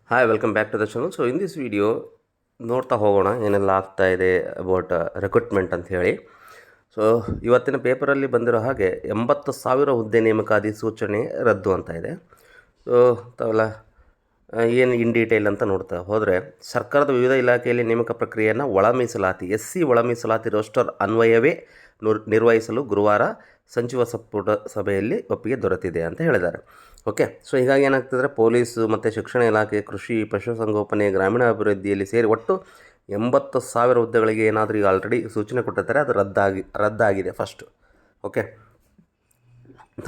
Hi, welcome back to the channel. So in this video ನೋಡ್ತಾ ಹೋಗೋಣ ಏನೆಲ್ಲ ಆಗ್ತಾ ಇದೆ ಅಬೌಟ್ ರಿಕ್ರೂಟ್ಮೆಂಟ್ ಅಂತ ಹೇಳಿ. ಸೊ ಇವತ್ತಿನ ಪೇಪರಲ್ಲಿ ಬಂದಿರೋ ಹಾಗೆ 80,000 ಹುದ್ದೆ ನೇಮಕ ಅಧಿಸೂಚನೆ ರದ್ದು ಅಂತ ಇದೆ. ಸೊ ತಾವೆಲ್ಲ ಏನು ಇನ್ ಡೀಟೇಲ್ ಅಂತ ನೋಡ್ತಾ ಹೋದರೆ, ಸರ್ಕಾರದ ವಿವಿಧ ಇಲಾಖೆಯಲ್ಲಿ ನೇಮಕ ಪ್ರಕ್ರಿಯೆಯನ್ನು ಒಳ ಮೀಸಲಾತಿ SC ಒಳ ಮೀಸಲಾತಿ ರೋಸ್ಟರ್ ಅನ್ವಯವೇ ನಿರ್ವಹಿಸಲು ಗುರುವಾರ ಸಚಿವ ಸಂಪುಟ ಸಭೆಯಲ್ಲಿ ಒಪ್ಪಿಗೆ ದೊರೆತಿದೆ ಅಂತ ಹೇಳಿದ್ದಾರೆ. ಓಕೆ, ಸೊ ಹೀಗಾಗಿ ಏನಾಗ್ತಿದ್ರೆ, ಪೊಲೀಸು ಮತ್ತು ಶಿಕ್ಷಣ ಇಲಾಖೆ, ಕೃಷಿ, ಪಶುಸಂಗೋಪನೆ, ಗ್ರಾಮೀಣಾಭಿವೃದ್ಧಿಯಲ್ಲಿ ಸೇರಿ ಒಟ್ಟು 80,000 ಹುದ್ದೆಗಳಿಗೆ ಏನಾದರೂ ಈಗ ಆಲ್ರೆಡಿ ಸೂಚನೆ ಕೊಟ್ಟಿರ್ತಾರೆ, ಅದು ರದ್ದಾಗಿದೆ ಫಸ್ಟು. ಓಕೆ,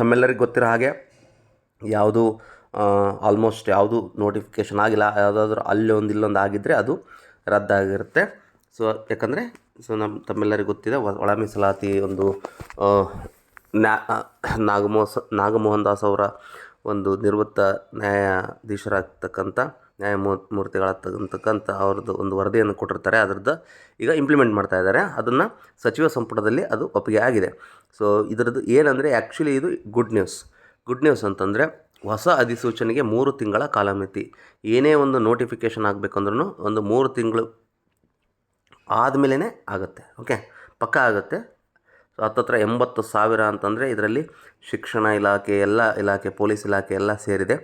ತಮ್ಮೆಲ್ಲರಿಗೆ ಗೊತ್ತಿರೋ ಹಾಗೆ ಯಾವುದು ಆಲ್ಮೋಸ್ಟ್ ಯಾವುದು ನೋಟಿಫಿಕೇಷನ್ ಆಗಿಲ್ಲ. ಯಾವುದಾದ್ರೂ ಅಲ್ಲೊಂದು ಇಲ್ಲೊಂದು ಆಗಿದ್ದರೆ ಅದು ರದ್ದಾಗಿರುತ್ತೆ. ಸೊ ಯಾಕಂದರೆ ತಮ್ಮೆಲ್ಲರಿಗೂ ಗೊತ್ತಿದೆ, ಒಳ ಮೀಸಲಾತಿ ಒಂದು ನಾಗಮೋಹನ್ ದಾಸ್ ಅವರ ಒಂದು ನಿವೃತ್ತ ನ್ಯಾಯಾಧೀಶರಾಗ್ತಕ್ಕಂಥ ನ್ಯಾಯಮೂರ್ತಿಗಳಾಗ್ತಕ್ಕಂಥ ಅವ್ರದ್ದು ಒಂದು ವರದಿಯನ್ನು ಕೊಟ್ಟಿರ್ತಾರೆ. ಅದರದ್ದು ಈಗ ಇಂಪ್ಲಿಮೆಂಟ್ ಮಾಡ್ತಾ ಇದ್ದಾರೆ. ಅದನ್ನು ಸಚಿವ ಸಂಪುಟದಲ್ಲಿ ಅದು ಒಪ್ಪಿಗೆ ಆಗಿದೆ. ಸೊ ಇದರದ್ದು ಏನಂದರೆ, ಆ್ಯಕ್ಚುಲಿ ಇದು ಗುಡ್ ನ್ಯೂಸ್ ಅಂತಂದರೆ, ಹೊಸ ಅಧಿಸೂಚನೆಗೆ 3 ತಿಂಗಳ ಕಾಲಮಿತಿ. ಏನೇ ಒಂದು ನೋಟಿಫಿಕೇಷನ್ ಆಗಬೇಕಂದ್ರೂ ಒಂದು 3 ತಿಂಗಳು ಆದಮೇಲೆ ಆಗುತ್ತೆ. ಓಕೆ, ಪಕ್ಕಾ ಆಗುತ್ತೆ. ಸೊ ಹತ್ತತ್ರ 80,000 ಅಂತಂದರೆ ಇದರಲ್ಲಿ ಶಿಕ್ಷಣ ಇಲಾಖೆ, ಎಲ್ಲ ಇಲಾಖೆ, ಪೊಲೀಸ್ ಇಲಾಖೆ ಎಲ್ಲ ಸೇರಿದೆ.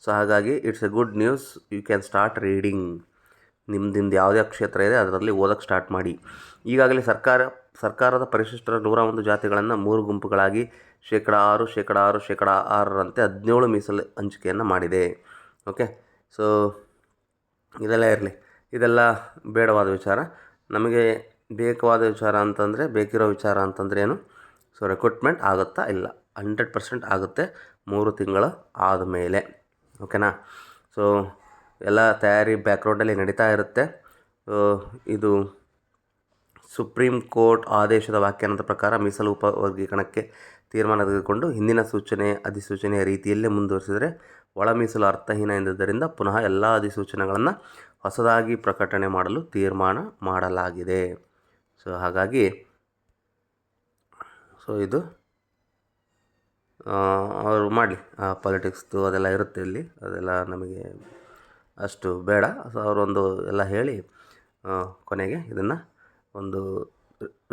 ಸೊ ಹಾಗಾಗಿ it's a good news. You can start reading. ನಿಮ್ಮದಿಂದ ಯಾವುದೇ ಕ್ಷೇತ್ರ ಇದೆ ಅದರಲ್ಲಿ ಓದೋಕ್ಕೆ ಸ್ಟಾರ್ಟ್ ಮಾಡಿ. ಈಗಾಗಲೇ ಸರ್ಕಾರದ ಪರಿಶಿಷ್ಟರ 101 ಜಾತಿಗಳನ್ನು 3 ಗುಂಪುಗಳಾಗಿ 6%, 6%, 6%ರಂತೆ 17 ಮೀಸಲು ಹಂಚಿಕೆಯನ್ನು ಮಾಡಿದೆ. ಓಕೆ, ಸೊ ಇದೆಲ್ಲ ಇರಲಿ, ಇದೆಲ್ಲ ಬೇಡವಾದ ವಿಚಾರ. ನಮಗೆ ಬೇಕವಾದ ವಿಚಾರ ಅಂತಂದರೆ, ಬೇಕಿರೋ ವಿಚಾರ ಅಂತಂದರೆ ಏನು? ಸೊ ರಿಕ್ರೂಟ್ಮೆಂಟ್ ಆಗುತ್ತಾ? ಇಲ್ಲ, 100% ಆಗುತ್ತೆ 3 ತಿಂಗಳು ಆದಮೇಲೆ. ಓಕೆನಾ? ಸೊ ಎಲ್ಲ ತಯಾರಿ ಬ್ಯಾಕ್ಗ್ರೌಂಡಲ್ಲಿ ನಡೀತಾ ಇರುತ್ತೆ. ಇದು ಸುಪ್ರೀಂ ಕೋರ್ಟ್ ಆದೇಶದ ವ್ಯಾಖ್ಯಾನದ ಪ್ರಕಾರ ಮೀಸಲು ಉಪವರ್ಗೀಕರಣಕ್ಕೆ ತೀರ್ಮಾನ ತೆಗೆದುಕೊಂಡು ಹಿಂದಿನ ಅಧಿಸೂಚನೆಯ ರೀತಿಯಲ್ಲೇ ಮುಂದುವರಿಸಿದರೆ ಒಳ ಮೀಸಲು ಅರ್ಥಹೀನ ಎಂದಿದ್ದರಿಂದ ಪುನಃ ಎಲ್ಲ ಅಧಿಸೂಚನೆಗಳನ್ನು ಹೊಸದಾಗಿ ಪ್ರಕಟಣೆ ಮಾಡಲು ತೀರ್ಮಾನ ಮಾಡಲಾಗಿದೆ. ಸೊ ಹಾಗಾಗಿ ಇದು ಅವರು ಮಾಡಲಿ. ಪಾಲಿಟಿಕ್ಸ್ದು ಅದೆಲ್ಲ ಇರುತ್ತೆ ಇಲ್ಲಿ, ಅದೆಲ್ಲ ನಮಗೆ ಅಷ್ಟು ಬೇಡ. ಸೊ ಅವರೊಂದು ಎಲ್ಲ ಹೇಳಿ ಕೊನೆಗೆ ಇದನ್ನು ಒಂದು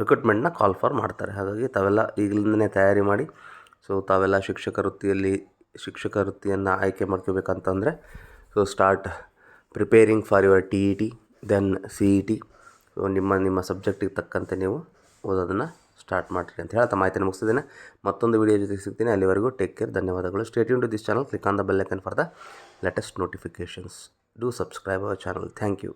ರಿಕ್ರೂಟ್ಮೆಂಟ್ನ ಕಾಲ್ ಫಾರ್ ಮಾಡ್ತಾರೆ. ಹಾಗಾಗಿ ತಾವೆಲ್ಲ ಈಗಲಿಂದನೇ ತಯಾರಿ ಮಾಡಿ. ಸೊ ತಾವೆಲ್ಲ ಶಿಕ್ಷಕ ವೃತ್ತಿಯನ್ನು ಆಯ್ಕೆ ಮಾಡ್ಕೋಬೇಕಂತಂದರೆ, so start preparing for your TET, then CET. So ನಿಮ್ಮ ಸಬ್ಜೆಕ್ಟಿಗೆ ತಕ್ಕಂತೆ ನೀವು ಓದೋದನ್ನು ಸ್ಟಾರ್ಟ್ ಮಾಡಿರಿ ಅಂತ ಹೇಳ್ತಾ ಮಾಹಿತಿಯನ್ನು ಮುಗಿಸಿದ್ದೇನೆ. ಮತ್ತೊಂದು ವಿಡಿಯೋ ಜೊತೆಗೆ ಸಿಗ್ತೀನಿ. ಅಲ್ಲಿವರೆಗೂ ಟೇಕ್ ಕೇರ್, ಧನ್ಯವಾದಗಳು. Stay tune to this channel. Click on the bell icon for the latest notifications. Do subscribe our channel. Thank you.